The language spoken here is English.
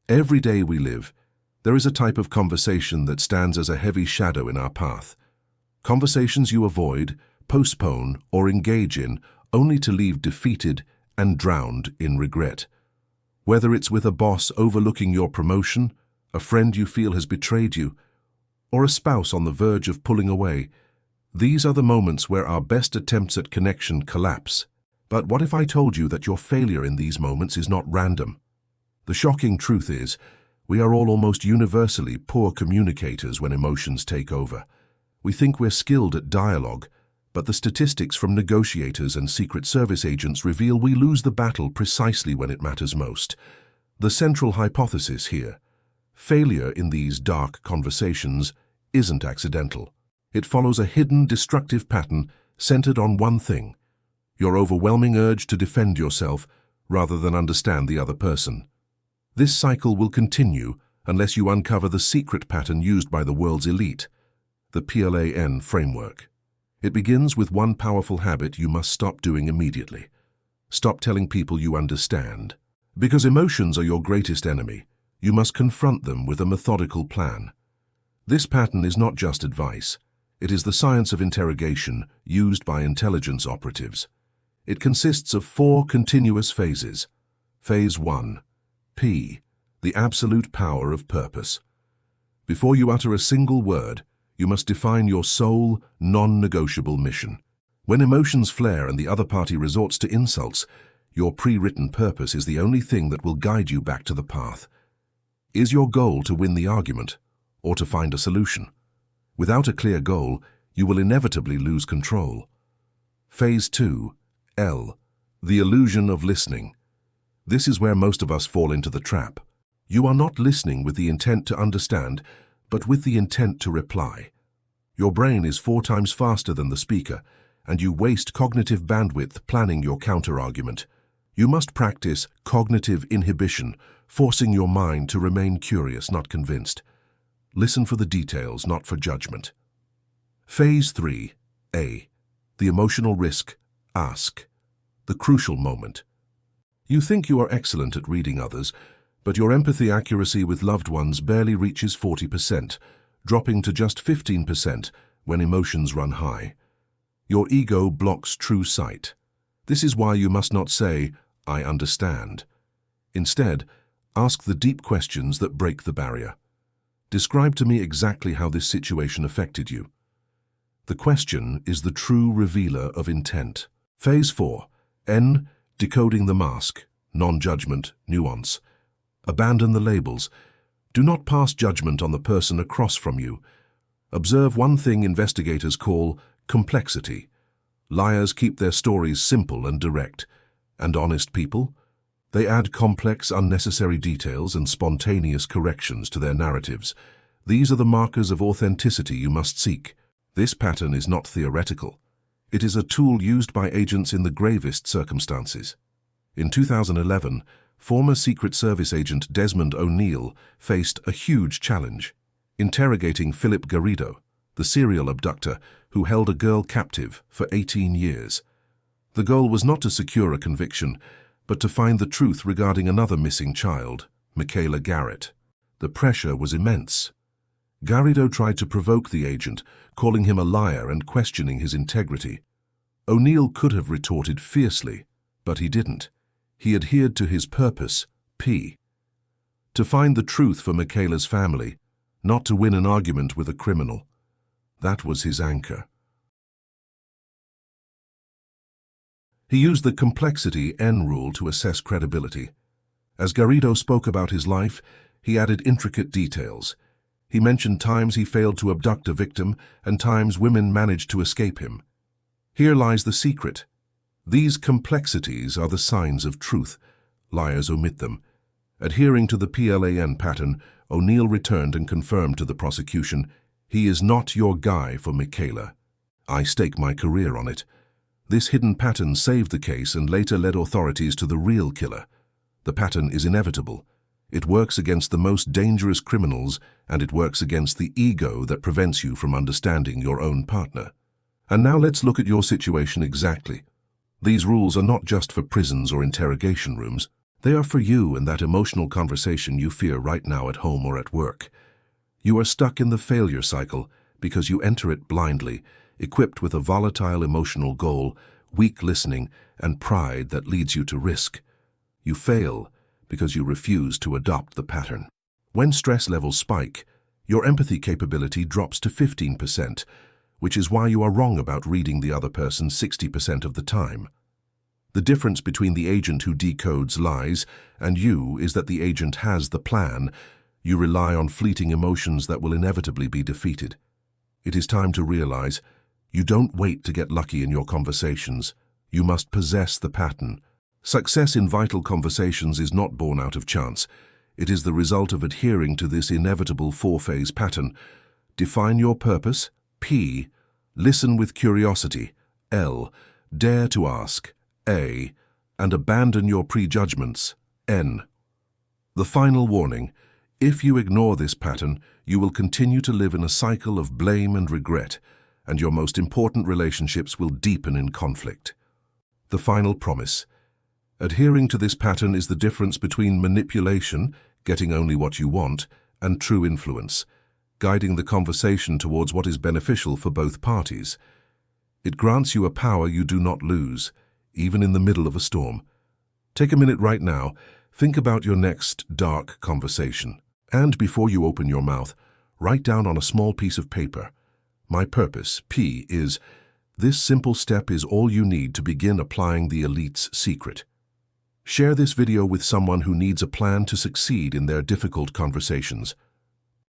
Every day we live, there is a type of conversation that stands as a heavy shadow in our path. Conversations you avoid, postpone, or engage in only to leave defeated and drowned in regret. Whether it's with a boss overlooking your promotion, a friend you feel has betrayed you, or a spouse on the verge of pulling away, these are the moments where our best attempts at connection collapse. But what if I told you that your failure in these moments is not random? The shocking truth is, we are all almost universally poor communicators when emotions take over. We think we're skilled at dialogue, but the statistics from negotiators and Secret Service agents reveal we lose the battle precisely when it matters most. The central hypothesis here: failure in these dark conversations isn't accidental. It follows a hidden, destructive pattern centered on one thing: your overwhelming urge to defend yourself rather than understand the other person. This cycle will continue unless you uncover the secret pattern used by the world's elite, the PLAN framework. It begins with one powerful habit you must stop doing immediately. Stop telling people you understand. Because emotions are your greatest enemy, you must confront them with a methodical plan. This pattern is not just advice. It is the science of interrogation used by intelligence operatives. It consists of 4 continuous phases. Phase 1. P. The absolute power of purpose. Before you utter a single word, you must define your sole, non-negotiable mission. When emotions flare and the other party resorts to insults, your pre-written purpose is the only thing that will guide you back to the path. Is your goal to win the argument, or to find a solution? Without a clear goal, you will inevitably lose control. Phase 2. L. The illusion of listening. This is where most of us fall into the trap. You are not listening with the intent to understand, but with the intent to reply. Your brain is 4 times faster than the speaker, and you waste cognitive bandwidth planning your counter-argument. You must practice cognitive inhibition, forcing your mind to remain curious, not convinced. Listen for the details, not for judgment. Phase 3. A. The emotional risk. Ask. The crucial moment. You think you are excellent at reading others, but your empathy accuracy with loved ones barely reaches 40%, dropping to just 15% when emotions run high. Your ego blocks true sight. This is why you must not say, "I understand." Instead, ask the deep questions that break the barrier. Describe to me exactly how this situation affected you. The question is the true revealer of intent. Phase 4. N. Decoding the mask. Non-judgment, nuance. Abandon the labels. Do not pass judgment on the person across from you. Observe one thing investigators call complexity. Liars keep their stories simple and direct. And honest people? They add complex, unnecessary details and spontaneous corrections to their narratives. These are the markers of authenticity you must seek. This pattern is not theoretical. It is a tool used by agents in the gravest circumstances. In 2011, former Secret Service agent Desmond O'Neal faced a huge challenge: interrogating Philip Garrido, the serial abductor who held a girl captive for 18 years. The goal was not to secure a conviction, but to find the truth regarding another missing child, Michaela Garrett. The pressure was immense. Garrido tried to provoke the agent, calling him a liar and questioning his integrity. O'Neal could have retorted fiercely, but he didn't. He adhered to his purpose, P. To find the truth for Michaela's family, not to win an argument with a criminal. That was his anchor. He used the complexity N rule to assess credibility. As Garrido spoke about his life, he added intricate details. He mentioned times he failed to abduct a victim and times women managed to escape him. Here lies the secret. These complexities are the signs of truth. Liars omit them. Adhering to the PLAN pattern, O'Neal returned and confirmed to the prosecution, "He is not your guy for Michaela. I stake my career on it." This hidden pattern saved the case and later led authorities to the real killer. The pattern is inevitable. It works against the most dangerous criminals, and it works against the ego that prevents you from understanding your own partner. And now let's look at your situation exactly. These rules are not just for prisons or interrogation rooms. They are for you and that emotional conversation you fear right now at home or at work. You are stuck in the failure cycle because you enter it blindly, equipped with a volatile emotional goal, weak listening, and pride that leads you to risk. You fail because you refuse to adopt the pattern. When stress levels spike, your empathy capability drops to 15%, which is why you are wrong about reading the other person 60% of the time. The difference between the agent who decodes lies and you is that the agent has the plan. You rely on fleeting emotions that will inevitably be defeated. It is time to realize you don't wait to get lucky in your conversations. You must possess the pattern. Success in vital conversations is not born out of chance. It is the result of adhering to this inevitable four-phase pattern. Define your purpose, P. Listen with curiosity, L. Dare to ask, A. And abandon your prejudgments, N. The final warning: if you ignore this pattern, you will continue to live in a cycle of blame and regret, and your most important relationships will deepen in conflict. The final promise: adhering to this pattern is the difference between manipulation, getting only what you want, and true influence, guiding the conversation towards what is beneficial for both parties. It grants you a power you do not lose, even in the middle of a storm. Take a minute right now, think about your next dark conversation. And before you open your mouth, write down on a small piece of paper: my purpose, P, is... This simple step is all you need to begin applying the elite's secret. Share this video with someone who needs a plan to succeed in their difficult conversations.